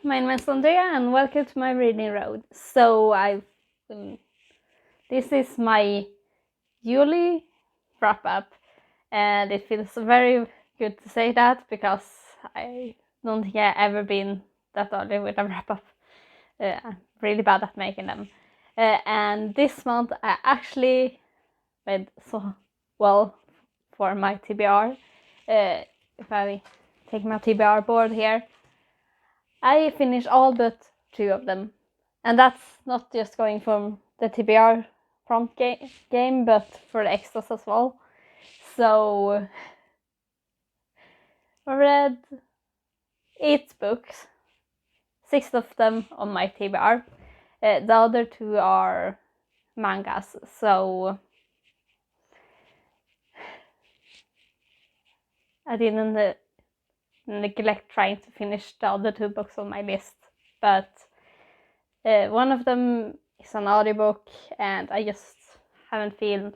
my name is Andrea and welcome to my reading road. So this is my yearly wrap up, and it feels very good to say that because I don't think I've ever been that early with a wrap up. I'm really bad at making them. And this month I actually made so well for my TBR. If I take my TBR board here, I finished all but 2 of them. And that's not just going from the TBR prompt game, but for the extras as well. So I read 8 books, 6 of them on my TBR. The other 2 are mangas, so I didn't neglect trying to finish the other 2 books on my list. But one of them is an audiobook, and I just haven't feel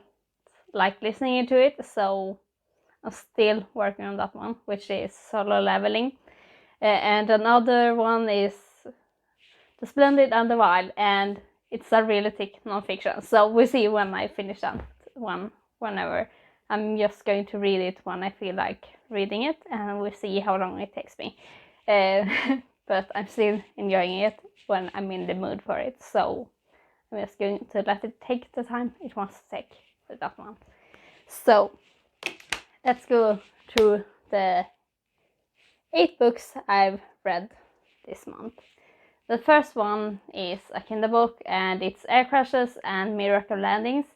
like listening to it, so I'm still working on that one, which is Solo Leveling. And another one is The Splendid and the Wild, and it's a really thick non-fiction, so we'll see when I finish that one. Whenever I'm just going to read it when I feel like reading it, and we'll see how long it takes me. But I'm still enjoying it when I'm in the mood for it, so I'm just going to let it take the time it wants to take with that one. So let's go through the 8 books I've read this month. The first one is a Kindle book, and it's Air Crashes and Miracle Landings,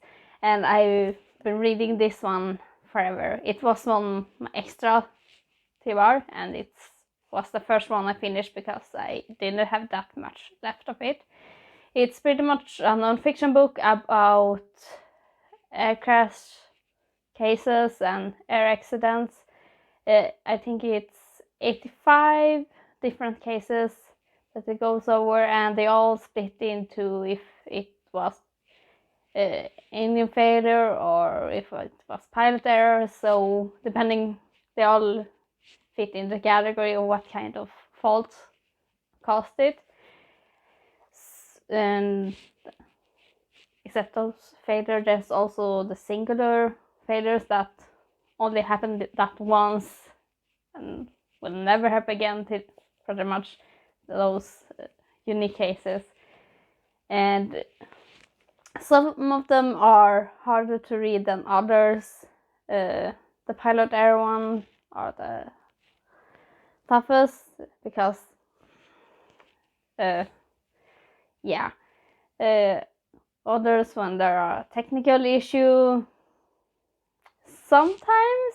and I've been reading this one forever. It was on my extra TBR, and it was the first one I finished because I didn't have that much left of it. It's pretty much a non-fiction book about air crash cases and air accidents. I think it's 85 different cases that it goes over, and they all split into if it was engine failure or if it was pilot error. So depending, they all fit in the category of what kind of fault caused it. And except those failures, there's also the singular failures that only happened that once and will never happen again, to pretty much those unique cases. And some of them are harder to read than others. The pilot error one are the toughest because others, when there are technical issue, sometimes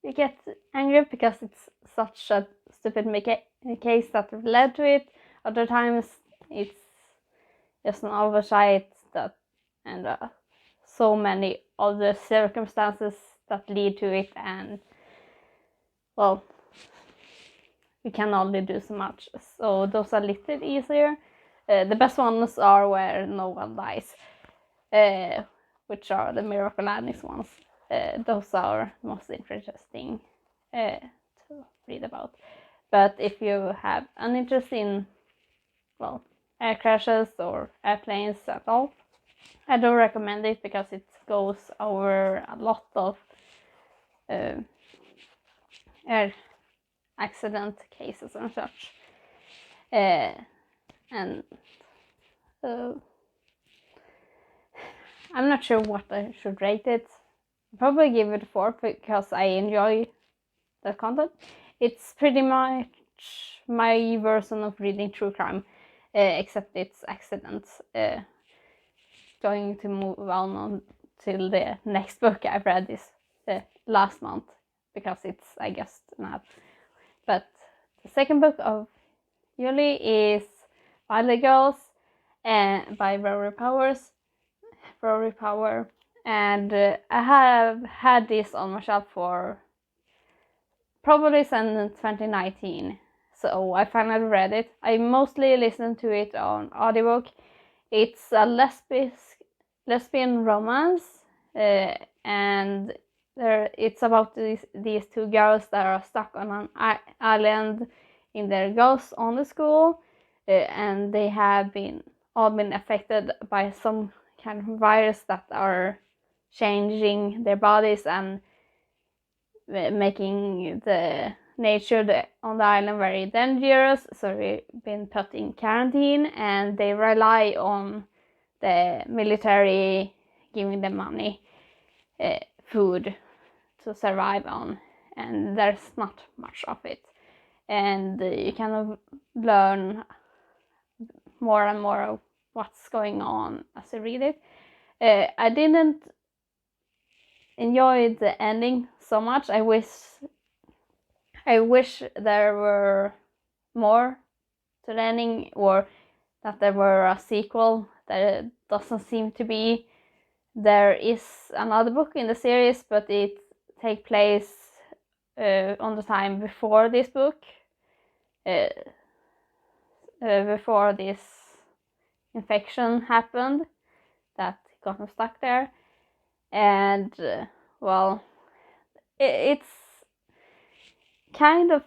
you get angry because it's such a stupid case that led to it. Other times it's just an oversight that, and so many other circumstances that lead to it, and well, we can only do so much. So those are a little easier. The best ones are where no one dies, which are the Miracle Landings ones. Those are most interesting to read about. But if you have an interest in, well, air crashes or airplanes at all, I don't recommend it because it goes over a lot of air accident cases and such. And I'm not sure what I should rate it. I'll probably give it a 4 because I enjoy the content. It's pretty much my version of reading true crime, except it's accidents. Going to move on till the next book I've read is last month because it's, I guess, not. But the second book of Yuli is Valley Girls by Rory Power, and I have had this on my shelf for probably since 2019, so I finally read it. I mostly listened to it on audiobook. It's a lesbian romance, and it's about these 2 girls that are stuck on an island in their ghosts on the school, and they have all been affected by some kind of virus that are changing their bodies and making the nature on the island very dangerous. So they've been put in quarantine, and they rely on the military giving them money, food to survive on, and there's not much of it. And you kind of learn more and more of what's going on as you read it. I didn't enjoy the ending so much. I wish there were more to the ending, or that there were a sequel. That doesn't seem to be. There is another book in the series, but it takes place on the time before this book, before this infection happened that got him stuck there. And well, it's kind of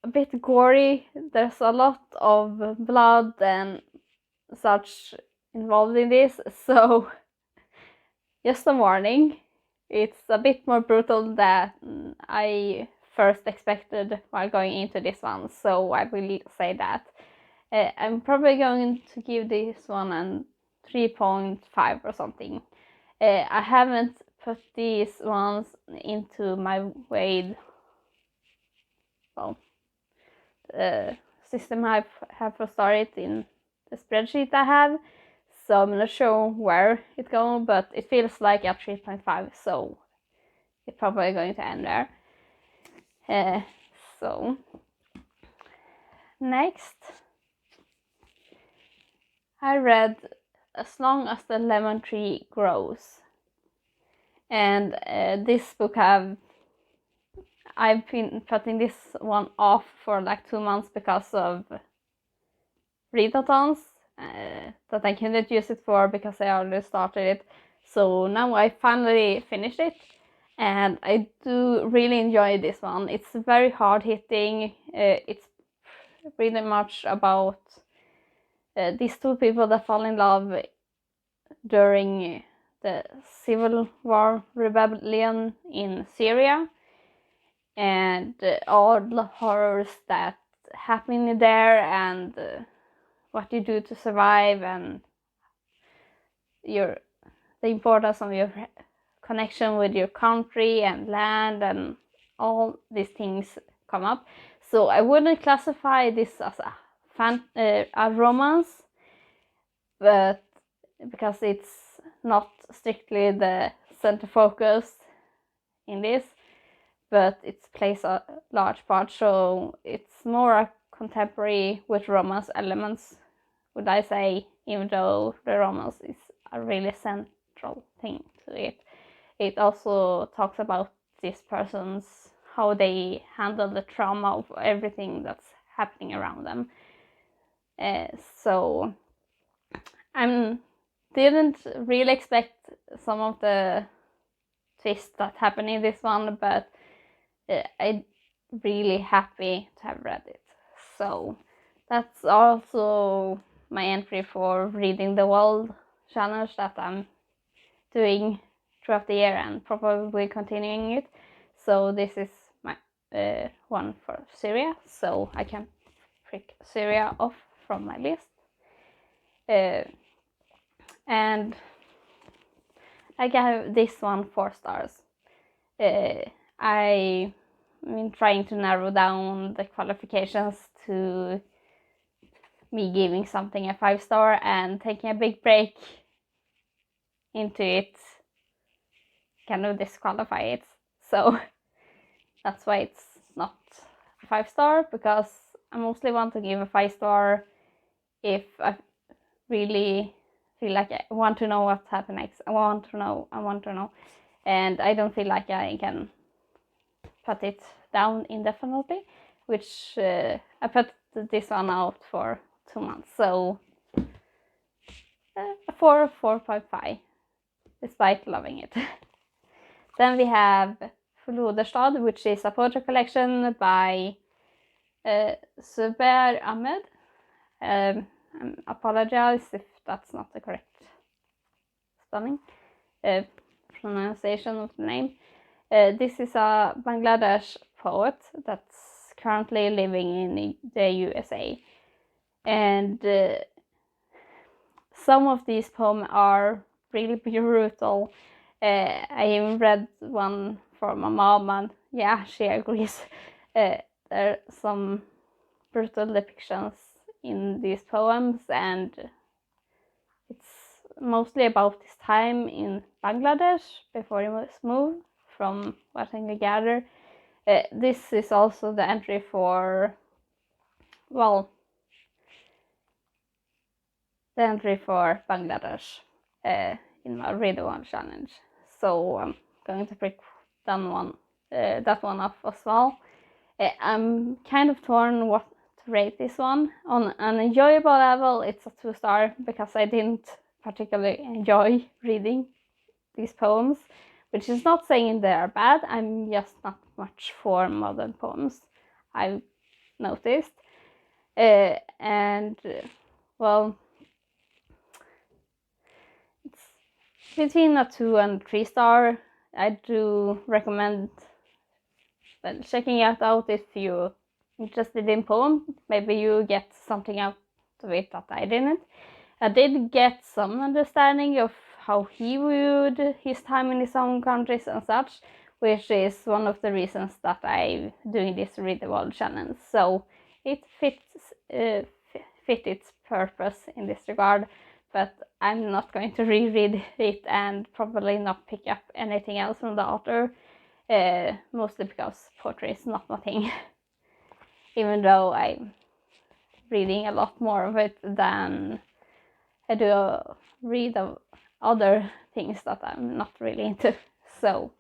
a bit gory. There's a lot of blood and such involved in this, so just a warning, it's a bit more brutal than I first expected while going into this one, so I will say that. I'm probably going to give this one a 3.5 or something. I haven't put these ones into my Wade system I have for started in the spreadsheet I have, so I'm not sure where it's going, but it feels like a 3.5, so it's probably going to end there. So next, I read As Long as the Lemon Tree Grows, and this book I've been putting this one off for like 2 months because of readathons that I couldn't use it for because I already started it. So now I finally finished it, and I do really enjoy this one. It's very hard hitting. It's really much about these two people that fall in love during the civil war rebellion in Syria, and all the horrors that happen there, and what you do to survive, and the importance of your connection with your country and land, and all these things come up. So I wouldn't classify this as a romance, but because it's not strictly the center focus in this, but it plays a large part, so it's more a contemporary with romance elements, would I say, even though the romance is a really central thing to it. It also talks about this person's, how they handle the trauma of everything that's happening around them. So I didn't really expect some of the twists that happen in this one, but I'm really happy to have read it. So that's also my entry for Reading the World challenge that I'm doing throughout the year, and probably continuing it. So this is my one for Syria, so I can prick Syria off from my list. And I gave this one 4 stars. I've been trying to narrow down the qualifications to me giving something a 5-star, and taking a big break into it kind of disqualify it. So that's why it's not a 5-star, because I mostly want to give a 5-star if I really feel like I want to know what's happening next. I want to know, and I don't feel like I can put it down indefinitely, which I put this one out for 2 months, so a 4.5, despite loving it. Then we have Floderstad, which is a poetry collection by Zubair Ahmed. I apologize if that's not the correct spelling, pronunciation of the name. This is a Bangladesh poet that's currently living in the USA. And some of these poems are really brutal. I even read one for my mom, and yeah, she agrees. There are some brutal depictions in these poems, and it's mostly about this time in Bangladesh before he was moved, from what I can gather. This is also the entry for, well, the entry for Bangladesh in my Read the One challenge. So I'm going to pick that one up as well. I'm kind of torn what to rate this one. On an enjoyable level, it's a 2-star because I didn't particularly enjoy reading these poems, which is not saying they are bad. I'm just not much for modern poems, I've noticed. Well, it's between a 2 and 3-star. I do recommend checking it out if you're interested in poem. Maybe you get something out of it that I didn't. I did get some understanding of how he viewed his time in his own countries and such, which is one of the reasons that I'm doing this Read the World challenge. So it fit its purpose in this regard, but I'm not going to reread it and probably not pick up anything else from the author, mostly because poetry is not my thing. Even though I'm reading a lot more of it than I do read of other things that I'm not really into. So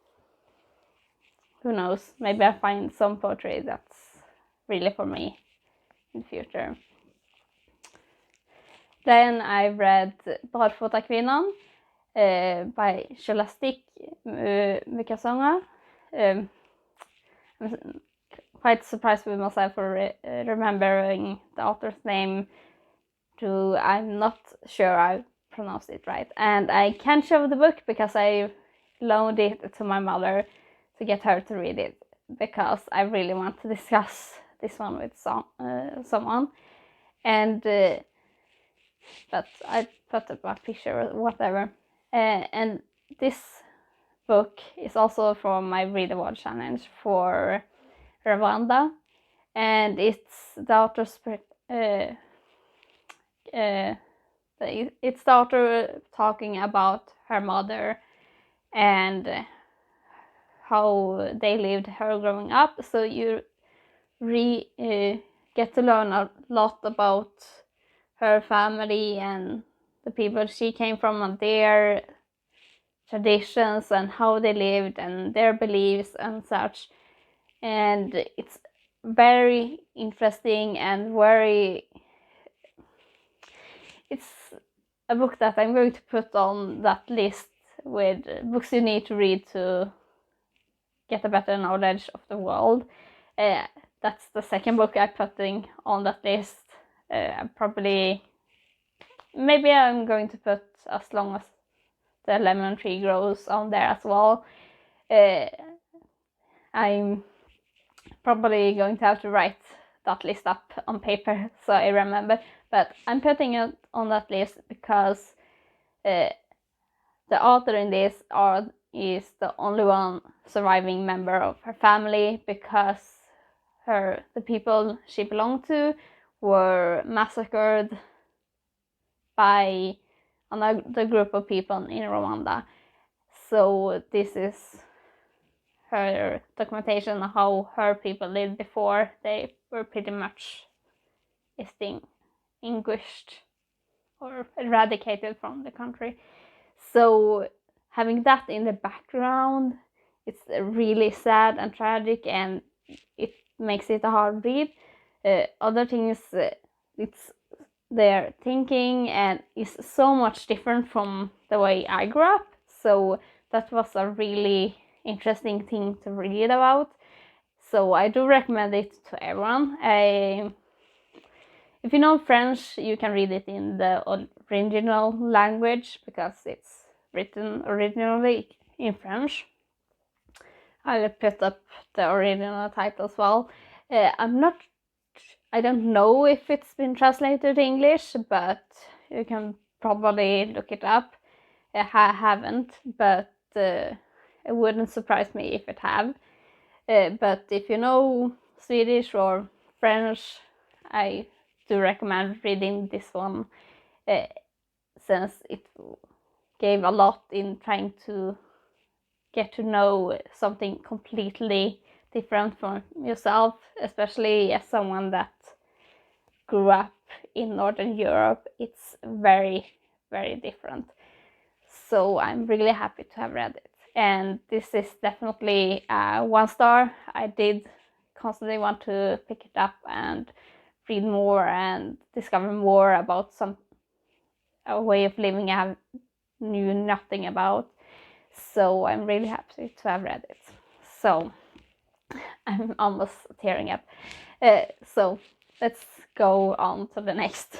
who knows, maybe I find some poetry that's really for me in the future. Then I read Barfotakvinnan by Scholastic Mukasonga. I'm quite surprised with myself for remembering the author's name. I'm not sure I pronounced it right. And I can't show the book because I loaned it to my mother to get her to read it, because I really want to discuss this one with someone. And but I put up a picture or whatever. And this book is also from my Read the World challenge for Rwanda, and it's the author's it's the author talking about her mother and how they lived her growing up. So you get to learn a lot about her family and the people she came from and their traditions and how they lived and their beliefs and such. And it's very interesting and it's a book that I'm going to put on that list with books you need to read to get a better knowledge of the world. That's the second book I'm putting on that list. Maybe I'm going to put As Long as the Lemon Tree Grows on there as well. I'm probably going to have to write that list up on paper so I remember, but I'm putting it on that list because the author in this is the only one surviving member of her family, because the people she belonged to were massacred by another group of people in Rwanda. So this is her documentation of how her people lived before they were pretty much extinguished or eradicated from the country. So having that in the background, it's really sad and tragic, and it makes it a hard read. Other things, it's their thinking and is so much different from the way I grew up. So that was a really interesting thing to read about. So I do recommend it to everyone. If you know French, you can read it in the original language because it's written originally in French. I'll put up the original title as well. I don't know if it's been translated to English, but you can probably look it up. I haven't, but it wouldn't surprise me if it have. But if you know Swedish or French, I do recommend reading this one, since it gave a lot in trying to get to know something completely different from yourself, especially as someone that grew up in Northern Europe. It's very, very different. So I'm really happy to have read it. And this is definitely 1 star. I did constantly want to pick it up and read more and discover more about a way of living I knew nothing about. So I'm really happy to have read it. So I'm almost tearing up. So let's go on to the next.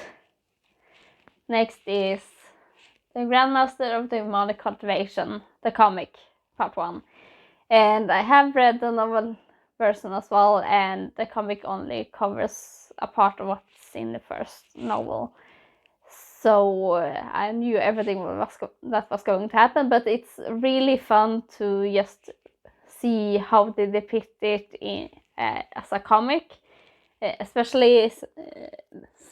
Next is The Grandmaster of Demonic Cultivation, the comic, part 1. And I have read the novel version as well, and the comic only covers a part of what's in the first novel. So I knew everything that was going to happen, but it's really fun to just see how they depict it as a comic, especially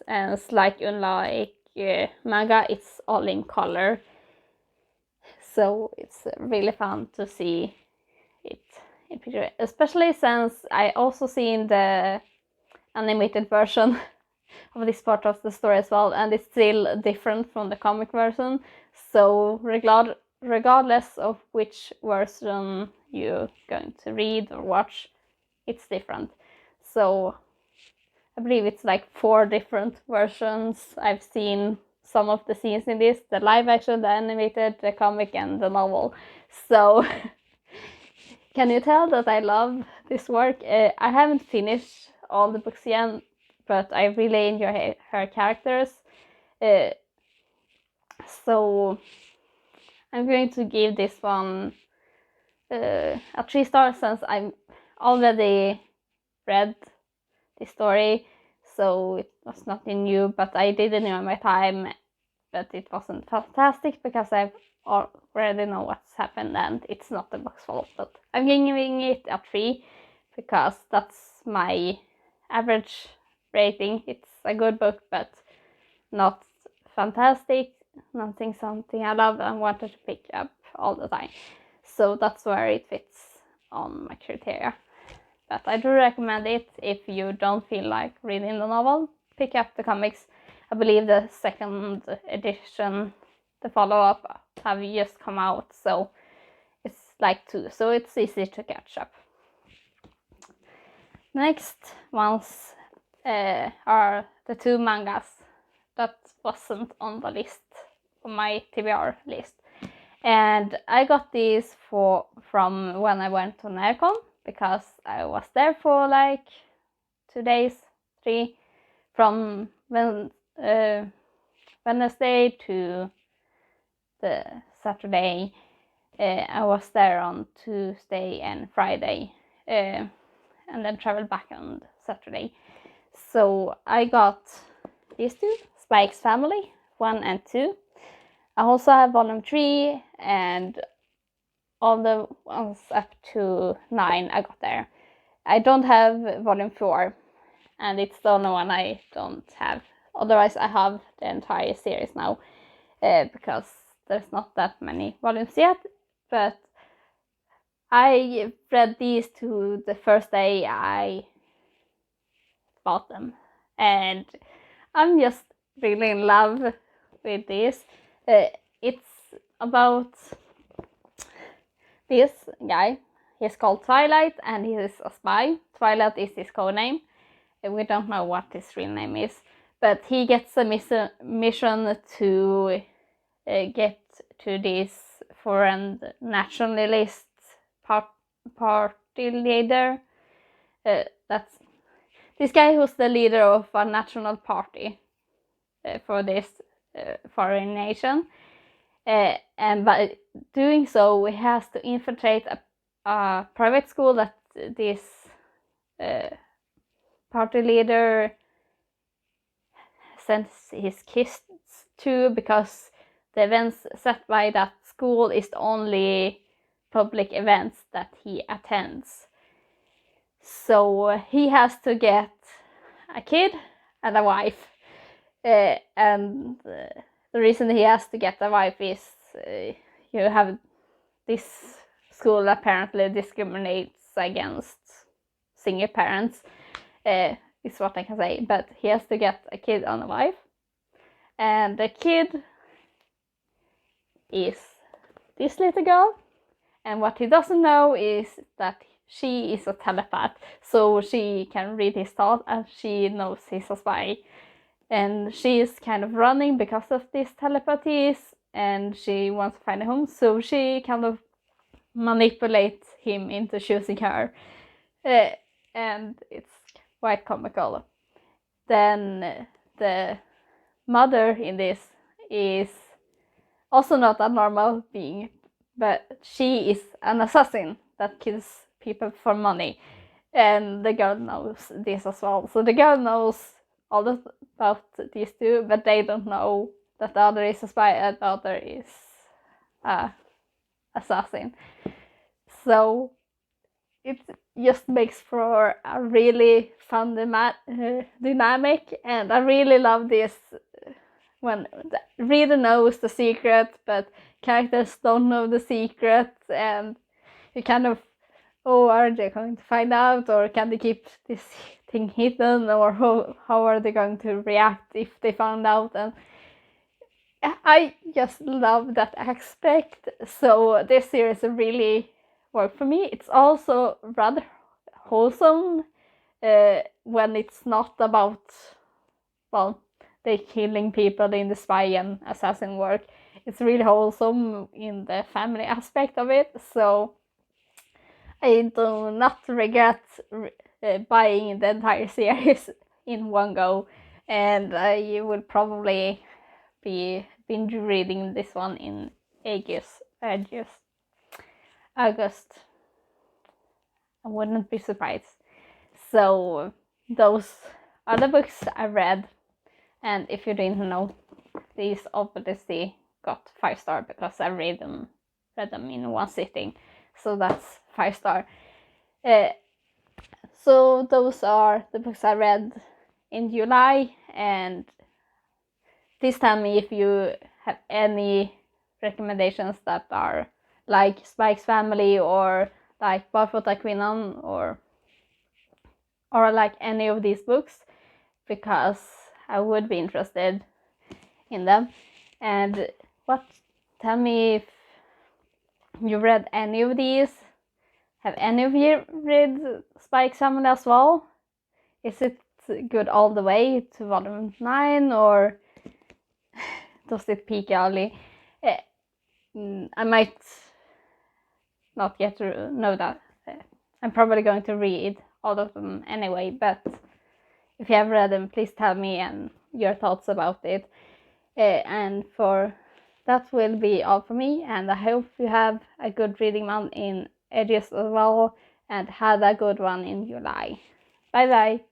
as like unlike manga, it's all in color. So it's really fun to see it in picture, especially since I also seen the animated version of this part of the story as well, and it's still different from the comic version. So regardless of which version you're going to read or watch, it's different. So I believe it's like 4 different versions. I've seen some of the scenes in this, the live action, the animated, the comic, and the novel. So can you tell that I love this work? I haven't finished all the books yet, but I really enjoy her characters. So I'm going to give this one a 3 stars, since I've already read the story, so it was nothing new, but I did enjoy my time. But it wasn't fantastic because I already know what's happened and it's not the book's fault. But I'm giving it a 3 because that's my average rating. It's a good book, but not fantastic. Nothing something I love and wanted to pick up all the time. So that's where it fits on my criteria. But I do recommend it if you don't feel like reading the novel. Pick up the comics. I believe the 2nd edition, the follow-up, have just come out, so it's like 2, so it's easy to catch up. Next ones are the 2 mangas that wasn't on the list, on my TBR list. And I got these from when I went to NERCON, because I was there for like 2 days, 3, from Wednesday to the Saturday. I was there on Tuesday and Friday, and then traveled back on Saturday. So I got these 2, Spy X Family 1 and 2. I also have volume 3, and all the ones up to 9 I got there. I don't have volume 4, and it's the only one I don't have. Otherwise I have the entire series now, because there's not that many volumes yet. But I read these 2 the first day I bought them, and I'm just really in love with this. It's about this guy. He's called Twilight, and he is a spy. Twilight is his codename. We don't know what his real name is, but he gets a mission to get to this foreign nationalist party leader, That's this guy who's the leader of a national party for this foreign nation. And by doing so, he has to infiltrate a private school that this party leader sends his kids to, because the events set by that school is the only public events that he attends. So he has to get a kid and a wife. And the reason he has to get a wife is you have this school apparently discriminates against single parents, is what I can say. But he has to get a kid and a wife. And the kid is this little girl. And what he doesn't know is that she is a telepath. So she can read his thoughts and she knows he's a spy. And she is kind of running because of these telepathies, and she wants to find a home, so she kind of manipulates him into choosing her. And it's quite comical. Then the mother in this is also not a normal being, but she is an assassin that kills people for money. And the girl knows this as well. So the girl knows all about these two, but they don't know that the other is a spy and the other is a assassin. So it just makes for a really fun dynamic, and I really love this when the reader knows the secret, but characters don't know the secret, and you kind of, oh, are they going to find out, or can they keep this thing hidden, or how are they going to react if they found out? And I just love that aspect. So this series really worked for me. It's also rather wholesome when it's not about, well, they killing people in the spy and assassin work. It's really wholesome in the family aspect of it. So I do not regret buying the entire series in one go, and I will probably be binge reading this one in August. I wouldn't be surprised. So those are the books I read, and if you didn't know, these obviously got 5-star because I read them in one sitting. So that's 5-star. So those are the books I read in July, and please tell me if you have any recommendations that are like Spike's Family or like Barfota Kvinnan or like any of these books, because I would be interested in them. And tell me if you read any of these. Have any of you read Spike's Family as well? Is it good all the way to volume 9, or does it peak early? I might not get to know that. I'm probably going to read all of them anyway, but if you have read them, please tell me and your thoughts about it. And for that will be all for me, and I hope you have a good reading month in August as well, and had a good one in July. Bye bye!